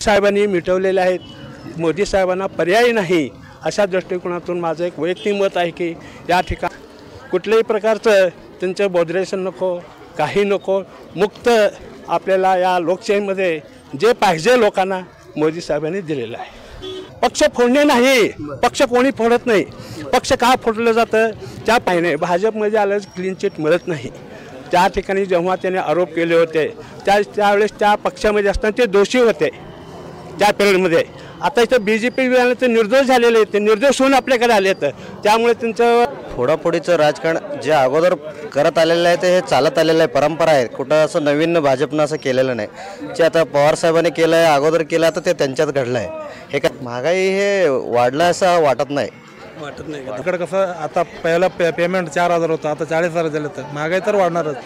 साहेबांनी मिटवलेले आहेत। मोदी साहेबांना पर्याय नाही अशा दृष्टिकोनातून माझं एक वैयक्तिक मत आहे की या ठिकाणी कुठल्याही प्रकारचं त्यांचं बॉर्डरेशन नको, काही नको, मुक्त आपल्याला या लोकशाहीमध्ये जे पाहिजे लोकांना मोदी साहेबांनी दिलेलं आहे। पक्ष फोडणे नाही, पक्ष कोणी फोडत नाही। पक्ष का फोडलं जातं त्या पाहिजे भाजपमध्ये आलं क्लीन चिट मिळत नाही। त्या ठिकाणी जेव्हा त्याने आरोप केले होते त्यावेळेस त्या पक्षामध्ये असताना ते दोषी होते त्या पिरियडमध्ये। आता इथं BJP ते निर्दोष झालेले, ते निर्दोष होऊन आपल्याकडे आले तर त्यामुळे त्यांचं फोडाफोडीचं राजकारण जे अगोदर करत आलेलं आहे ते हे चालत आलेलं आहे, परंपरा आहे। कुठं असं नवीन भाजपनं असं केलेलं नाही। जे आता पवार साहेबांनी केलं आहे, अगोदर केलं तर ते त्यांच्यात घडलं आहे। हे काय महागाई हे वाढलं असं वाटत नाही तिकडे कसं आता पहिला पेमेंट 4,000 होतं, आता 40,000 झालं, तर महागाई तर वाढणारच।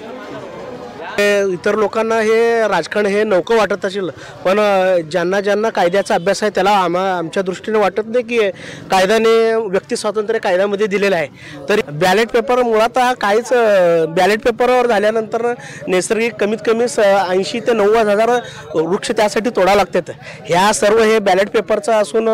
इतर लोकांना हे राजकारण हे नौकं वाटत असेल, पण ज्यांना कायद्याचा अभ्यास आहे त्याला आमच्या दृष्टीने वाटत नाही की कायद्याने व्यक्ती स्वातंत्र्य कायद्यामध्ये दिलेलं आहे। तरी बॅलेट पेपर मुळात काहीच बॅलेट पेपरवर झाल्यानंतर नैसर्गिक कमीत कमी 80 ते 90,000 वृक्ष त्यासाठी तोडावं लागतात। ह्या सर्व हे बॅलेट पेपरचा असून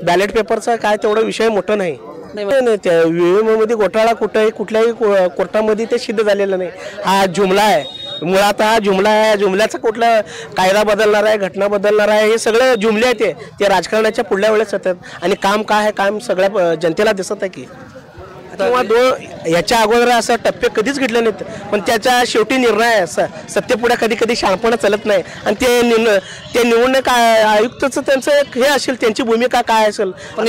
बॅलेट पेपरचा काय तेवढा विषय मोठा नाही। त्या विमामध्ये घोटाळा कुठल्याही कोर्टामध्ये ते सिद्ध झालेलं नाही। हा जुमला आहे, मुळात हा जुमला आहे। जुमल्याचा कुठला कायदा बदलणार आहे, घटना बदलणार आहे, हे सगळे जुमले आहेत। ते राजकारणाच्या पुढल्या वेळेस येतात आणि काम काय आहे काम सगळ्या जनतेला दिसत आहे की किंवा याच्या अगोदर असं टप्पे कधीच घेतले नाहीत, पण त्याच्या शेवटी निर्णय सत्तेपुढे कधी चालपणं चालत नाही आणि ते निवडणूक आयुक्तचं त्यांचं एक हे असेल, त्यांची भूमिका काय असेल। पण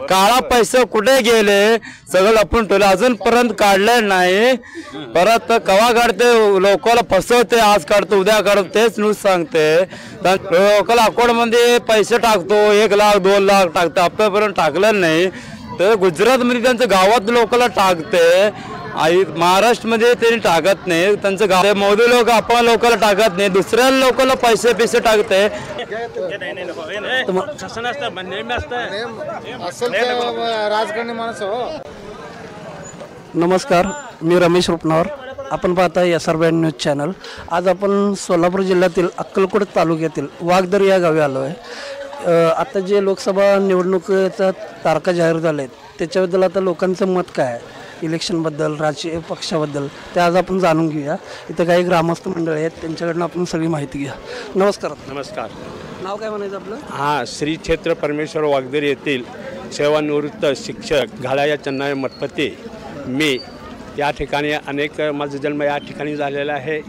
काळा पैसे कुठे गेले सगळं लपून ठेवलं, अजूनपर्यंत काढलं नाही। परत कवा काढते, लोकांना फसवते, आज काढतो उद्या काढतो, तेच न्यूज सांगते। लोकांना अकाउंटमध्ये पैसे टाकतो, 1 लाख 2 लाख टाकतो, आतापर्यंत टाकलं नाही। तर गुजरातमध्ये त्यांचं गावात लोकांना टाकते, महाराष्ट्रामध्ये त्यांनी टाकत नाही। त्यांचं गाव मोदी लोक आपण लोकांना टाकत नाही, दुसऱ्या लोकांना पैसे टाकते। राजकारणी माणूस हो। नमस्कार, मी रमेश रुपनवर, आपण पाहताय SR न्यूज चॅनल। आज आपण सोलापूर जिल्ह्यातील अक्कलकोट तालुक्यातील वाघदर या गावी आलो आहे। आता जे लोकसभा निवडणुकीचा तारखा जाहीर झाल्या आहेत त्याच्याबद्दल आता लोकांचं मत काय आहे, इलेक्शनबद्दल, राजकीय पक्षाबद्दल, ते आज आपण जाणून घेऊया। इथं काही ग्रामस्थ मंडळी आहेत, त्यांच्याकडनं आपण सगळी माहिती घ्या। नमस्कार। नमस्कार। नाव काय म्हणायचं आपलं? हां, श्री क्षेत्र परमेश्वर वाघदर येथील सेवानिवृत्त शिक्षक घाळाया चन्नाय मठपती मी या ठिकाणी माझा जन्म या ठिकाणी झालेला आहे।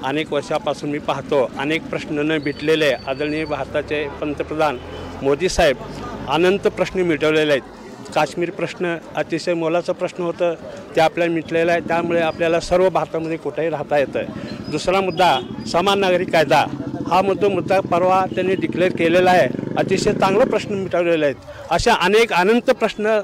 अनेक वर्षापासून मी पाहतो अनेक प्रश्न न मिटलेले आदरणीय भारताचे पंतप्रधान मोदी साहेब अनंत प्रश्न मिटवलेले आहेत। काश्मीर प्रश्न अतिशय मोलाचा प्रश्न होतं, ते आपल्याला मिटलेलं आहे, त्यामुळे आपल्याला सर्व भारतामध्ये कुठेही राहता येतं। दुसरा मुद्दा समान नागरिक कायदा, हा मुद्दा परवा त्यांनी डिक्लेअर केलेला आहे। अतिशय चांगले प्रश्न मिटवलेले आहेत। अशा अनेक अनंत प्रश्न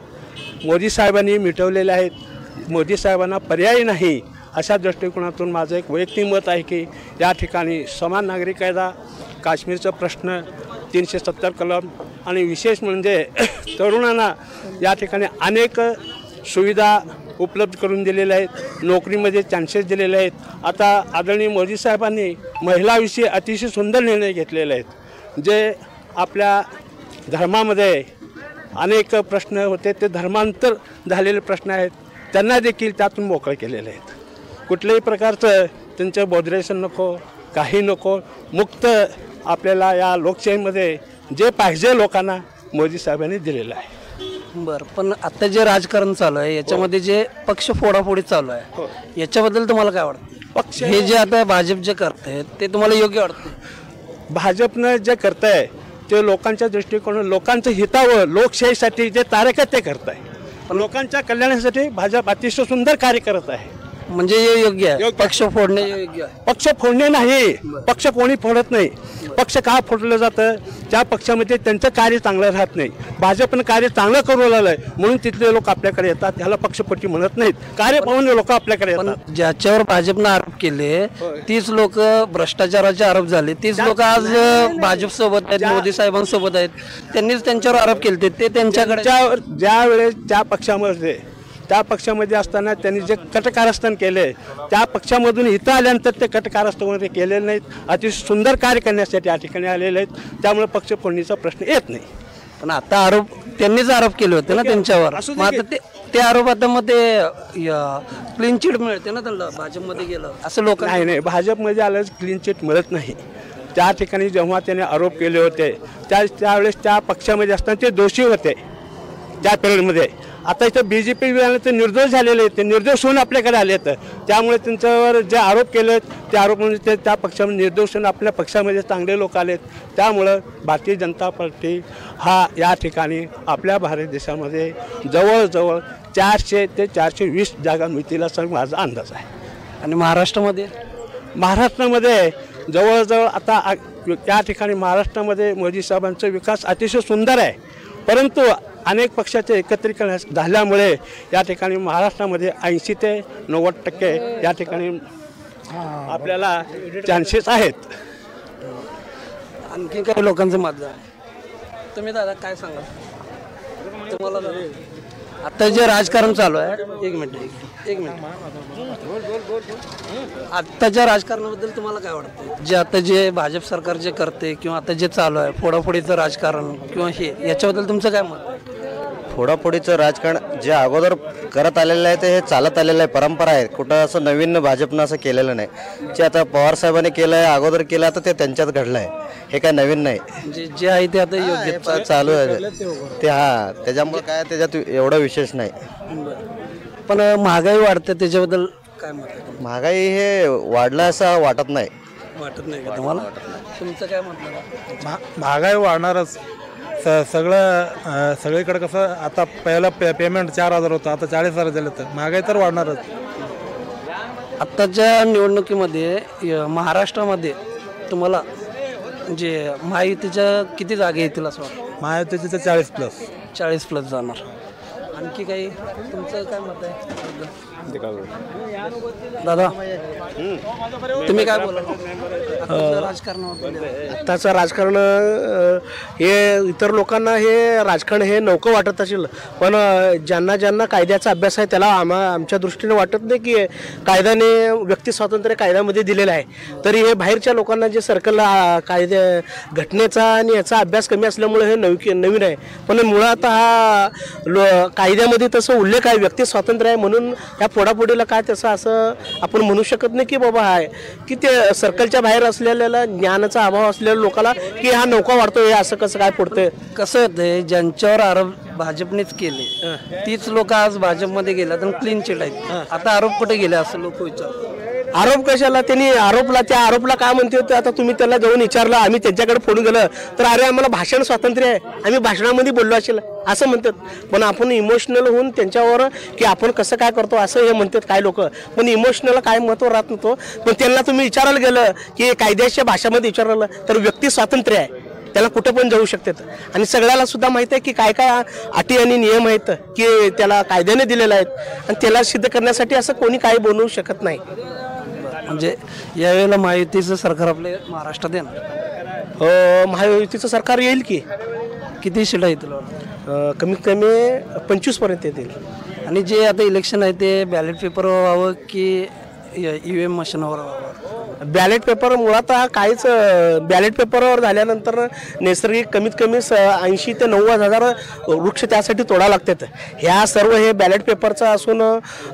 मोदी साहेबांनी मिटवलेले आहेत। मोदी साहेबांना पर्याय नाही अशा दृष्टिकोनातून माझं एक वैयक्तिक मत आहे की या ठिकाणी समान नागरिक कायदा, काश्मीरचा प्रश्न, 370 कलम आणि विशेष म्हणजे तरुणांना या ठिकाणी अनेक सुविधा उपलब्ध करून दिलेल्या आहेत, नोकरीमध्ये चान्सेस दिलेले आहेत। आता आदरणीय मोदी साहेबांनी महिलाविषयी अतिशय सुंदर निर्णय घेतलेले आहेत। जे आपल्या धर्मामध्ये अनेक प्रश्न होते ते धर्मांतर झालेले प्रश्न आहेत, त्यांना देखील त्यातून मोकळे केलेले आहेत। कुठल्याही प्रकारचं त्यांचं बॉर्डरेशन नको, काही नको, मुक्त आपल्याला या लोकशाहीमध्ये जे पाहिजे लोकांना मोदी साहेबांनी दिलेलं आहे। बरं, पण आता जे राजकारण चालू आहे याच्यामध्ये जे पक्ष फोडाफोडी चालू आहे याच्याबद्दल तुम्हाला काय वाटतं? पक्ष हे जे आता भाजप जे करते ते तुम्हाला योग्य वाटतं? भाजपनं जे करत आहे ते लोकांच्या दृष्टिकोनातून लोकांचं हितावं, लोकशाहीसाठी जे तारक आहे ते करत आहे। लोकांच्या कल्याणासाठी भाजप अतिशय सुंदर कार्य करत आहे। म्हणजे हे योग्य आहे, पक्ष फोडणे योग्य आहे? पक्ष फोडणे नाही, पक्ष कोणी फोडत नाही। पक्ष का फोडलं जातं त्या पक्षामध्ये त्यांचं कार्य चांगलं राहत नाही। भाजपनं कार्य चांगलं करू लागलं आहे म्हणून तिथले लोक आपल्याकडे येतात, त्याला पक्षपट्टी म्हणत नाहीत, कार्य पाहून लोक आपल्याकडे येतात। ज्याच्यावर भाजपनं आरोप केले तीच लोक भ्रष्टाचाराचे आरोप झाले, तीच लोक आज भाजप सोबत आहेत, मोदी साहेबांसोबत आहेत, त्यांनीच त्यांच्यावर आरोप केले। ते त्यांच्याकडे ज्या वेळेस ज्या पक्षामध्ये त्या पक्षामध्ये असताना त्यांनी जे कटकारस्थान केले त्या पक्षामधून इथं आल्यानंतर ते कटकारस्थान वगैरे केलेले नाहीत. अतिशय सुंदर कार्य करण्यासाठी या ठिकाणी आलेले आहेत. त्यामुळे पक्ष फोडणीचा प्रश्न येत नाही. पण आता आरोप त्यांनीच आरोप केले होते ना त्यांच्यावर. असू दे मग की. आता ते आरोप आता मग ते क्लीन चिट मिळते ना त्यांना भाजपमध्ये गेलं असं लोक नाही भाजपमध्ये आलं क्लीन चिट मिळत नाही. त्या ठिकाणी जेव्हा त्याने आरोप केले होते त्यावेळेस त्या पक्षामध्ये असताना ते दोषी होते त्या पिरियडमध्ये. आता इथं BJP ते निर्दोष झालेले आहेत. ते निर्दोष होऊन आपल्याकडे आले आहेत. त्यामुळे त्यांच्यावर जे आरोप केले ते आरोप म्हणजे ते त्या पक्षामध्ये निर्दोष होऊन आपल्या पक्षामध्ये चांगले लोक आलेत. त्यामुळं भारतीय जनता पार्टी हा या ठिकाणी आपल्या भारत देशामध्ये जवळजवळ 400 ते 420 जागा मिळतील असा माझा अंदाज आहे. आणि महाराष्ट्रामध्ये जवळजवळ आता या ठिकाणी महाराष्ट्रामध्ये मोदी साहेबांचा विकास अतिशय सुंदर आहे. परंतु अनेक पक्षाचे एकत्रीकरण झाल्यामुळे या ठिकाणी महाराष्ट्रामध्ये 80 ते 90% या ठिकाणी आपल्याला चान्सेस आहेत. आणखी काही लोकांचं मत आहे. तुम्ही दादा काय सांगा तुम्हाला आता जे राजकारण चालू आहे एक मिनिट आत्ताच्या राजकारणाबद्दल तुम्हाला काय वाटतं? जे आता जे भाजप सरकार जे करते किंवा आता जे चालू आहे फोडाफोडीचं राजकारण किंवा हे याच्याबद्दल तुमचं काय मत आहे? फोडाफोडीचं राजकारण जे अगोदर करत आलेलं आहे ते हे चालत आलेलं आहे, परंपरा आहे. कुठं असं नवीन भाजपनं असं केलेलं नाही. जे आता पवारसाहेबांनी केलं आहे अगोदर केलं आता ते त्यांच्यात घडलं आहे. हे काय नवीन नाही. म्हणजे जे आहे ते आता योग्य चालू आहे ते. त्याच्यामुळे काय त्याच्यात एवढं विशेष नाही. पण महागाई वाढते त्याच्याबद्दल काय मत आहे? महागाई हे वाढलं असं वाटत नाही. वाटत नाही का तुम्हाला? तुमचं काय मत आहे? महागाई वाढणारच. सगळीकडे कसं आता पहिला पेमेंट 4,000 होतं, आता 40,000 झालं. तर महागाई तर वाढणारच. आत्ताच्या निवडणुकीमध्ये महाराष्ट्रामध्ये तुम्हाला म्हणजे महायुतीच्या किती जागे येतील असं वाटतं? महायुतीचे 40+. 40+ जाणार. आणखी काही तुमचं काय मत आहे दादा? तुम्ही काय बोला राजकारणाबद्दल? आत्ताचं राजकारण हे इतर लोकांना हे राजकारण हे नौकं वाटत असेल, पण ज्यांना कायद्याचा अभ्यास आहे त्याला आमच्या दृष्टीने वाटत नाही की कायद्याने व्यक्ती स्वातंत्र्य कायद्यामध्ये दिलेलं आहे. तरी हे बाहेरच्या लोकांना जे सर्कलला घटनेचा आणि याचा अभ्यास कमी असल्यामुळे हे नवीन आहे. पण मुळात हा कायद्यामध्ये तसं उल्लेख आहे, व्यक्ती स्वातंत्र्य आहे म्हणून या फोडाफोडीला काय तसं असं आपण म्हणू शकत नाही की बाबा आहे की ते सर्कलच्या बाहेर असलेल्या ज्ञानाचा अभाव असलेल्या लोकांना की हा नौका वाढतोय असं कसं काय पडतंय. कसं होतंय ज्यांच्यावर आरोप भाजपनेच केले तीच लोक आज भाजपमध्ये गेल्यात आणि क्लीन चिट आहेत. आता आरोप कुठे गेले असं लोक विचारतात. आरोप कशाला? त्यांनी त्या आरोपला काय म्हणते होते? आता तुम्ही त्याला जाऊन विचारलं, आम्ही त्यांच्याकडे फोन गेलं तर अरे आम्हाला भाषण स्वातंत्र्य आहे, आम्ही भाषणामध्ये बोललो असेल असं म्हणतात. पण आपण इमोशनल होऊन त्यांच्यावर की आपण कसं काय करतो असं हे म्हणतात काय लोक. पण इमोशनल काय महत्त्व राहत नव्हतं. पण त्यांना तुम्ही विचारायला गेलं की कायद्याच्या भाषेमध्ये विचारलं तर व्यक्ती स्वातंत्र्य आहे, त्याला कुठं पण जाऊ शकतात. आणि सगळ्याला सुद्धा माहीत आहे की काय काय अटी आणि नियम आहेत की त्याला कायद्याने दिलेले आहेत. आणि त्याला सिद्ध करण्यासाठी असं कोणी काही बनवू शकत नाही. म्हणजे यावेळेला महायुतीचं सरकार आपले महाराष्ट्रात येणार. महायुतीचं सरकार येईल की. किती सीटा येतील? कमीत कमी 25पर्यंत येतील. आणि जे आता इलेक्शन आहे ते बॅलेट पेपरवर व्हावं की EVM मशीनवर व्हावं? बॅलेट पेपर मुळात हा काहीच बॅलेट पेपरवर झाल्यानंतर नैसर्गिक कमीत कमी 80 ते 90,000 वृक्ष त्यासाठी तोडावं लागतात. ह्या सर्व हे बॅलेट पेपरचा असून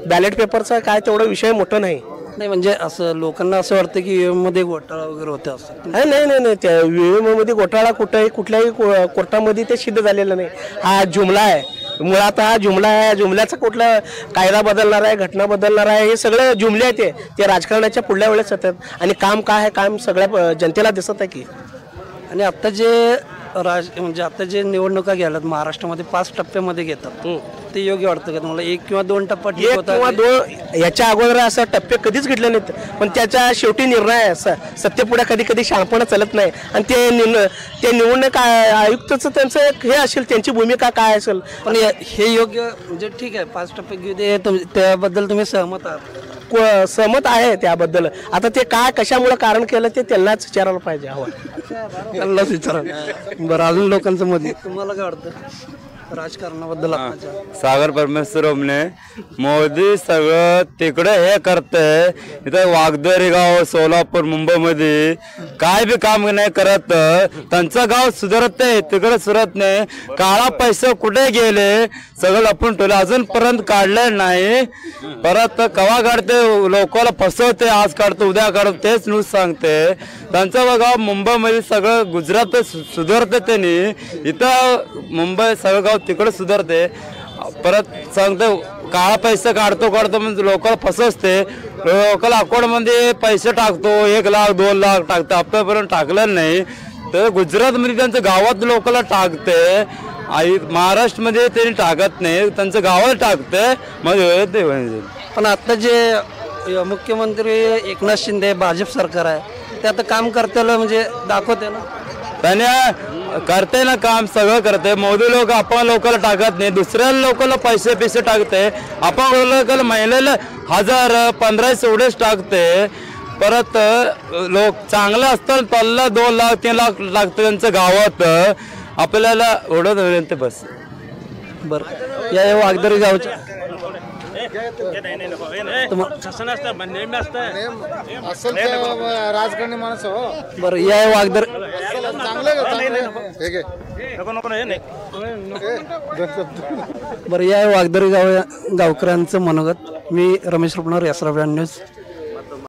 बॅलेट पेपरचा काय तेवढा विषय मोठा नाही. म्हणजे असं लोकांना असं वाटतं की EVM मध्ये घोटाळा वगैरे होते असं. नाही त्या EVM मध्ये घोटाळा कुठल्याही कोर्टामध्ये ते सिद्ध झालेलं नाही. हा जुमला आहे. मुळात हा जुमला आहे. जुमल्याचा कुठला कायदा बदलणार आहे, घटना बदलणार आहे, हे सगळं जुमले आहे. ते राजकारणाच्या पुढल्या वेळेस येतात. आणि काम काय आहे काम सगळ्या जनतेला दिसत आहे की. आणि आता जे म्हणजे आता जे निवडणुका गेल्यात महाराष्ट्रामध्ये 5 टप्प्यामध्ये घेतात ते योग्य वाटतं का तुम्हाला? 1 किंवा 2 टप्पा ठीक होता किंवा 2 याच्या अगोदर असं टप्पे कधीच घेतले नाहीत. पण त्याच्या शेवटी निर्णय सत्तेपुढे कधी शाणपणा चालत नाही. आणि ते निवडणूक आयुक्तचं त्यांचं एक हे असेल, त्यांची भूमिका काय असेल. पण हे योग्य म्हणजे ठीक आहे 5 टप्पे घेऊ दे त्याबद्दल तुम्ही सहमत आहात? सहमत आहे त्याबद्दल. आता ते काय कशामुळे कारण केलं ते त्यांनाच विचारायला पाहिजे. हवं त्यांनाच विचारा. बरं अजून लोकांचं मत तुम्हाला काय वाटतं? राजकारणाबद्दल आपल्या सागर परमेश्वरमने मोदी सगळं तिकडे हे करते, इथं वागदरी गाव सोलापूर मुंबईमध्ये काय बी काम नाही करत, त्यांचं गाव सुधारत नाही, तिकडे सुधारत नाही. काळा पैसे कुठे गेले सगळं लपून ठेवलं, अजूनपर्यंत काढले नाही. परत कवा काढते, लोकांना फसवते, आज काढतो उद्या काढतो तेच न्यूज सांगते. त्यांचं गाव मुंबईमध्ये सगळं गुजरात सुधारते त्यांनी, इथं मुंबई सगळं गाव तिकडे सुधारते. परत सांगते काळा पैसे काढतो म्हणजे लोकांना फसवते, लोकांना अकाउंटमध्ये पैसे टाकतो, 1 लाख 2 लाख टाकतो, आतापर्यंत टाकलं नाही. तर गुजरातमध्ये त्यांचं गावात लोकांना टाकते, महाराष्ट्रामध्ये त्यांनी टाकत नाही, त्यांचं गावात टाकते. मग पण आता जे मुख्यमंत्री एकनाथ शिंदे भाजप सरकार आहे ते आता काम करतेला म्हणजे दाखवते ना, त्याने करते ना काम, सगळं करते. मोदी लोक आपण लोकांना टाकत नाही, दुसऱ्या लोकांना पैसे टाकते. आपण लोकांना महिन्याला 1000 1500 एवढेच टाकते. परत लोक चांगलं असतं त्याला 2 लाख 3 लाख लागतं त्यांचं गावात, आपल्याला एवढं ते बस. बरं, या वागदरी गावच्या राजकारणी माणूस हो. बरं या वागदर बरं या वागदरी गावकऱ्यांचं मनोगत. मी रमेश रुपणार, यासरा न्यूज.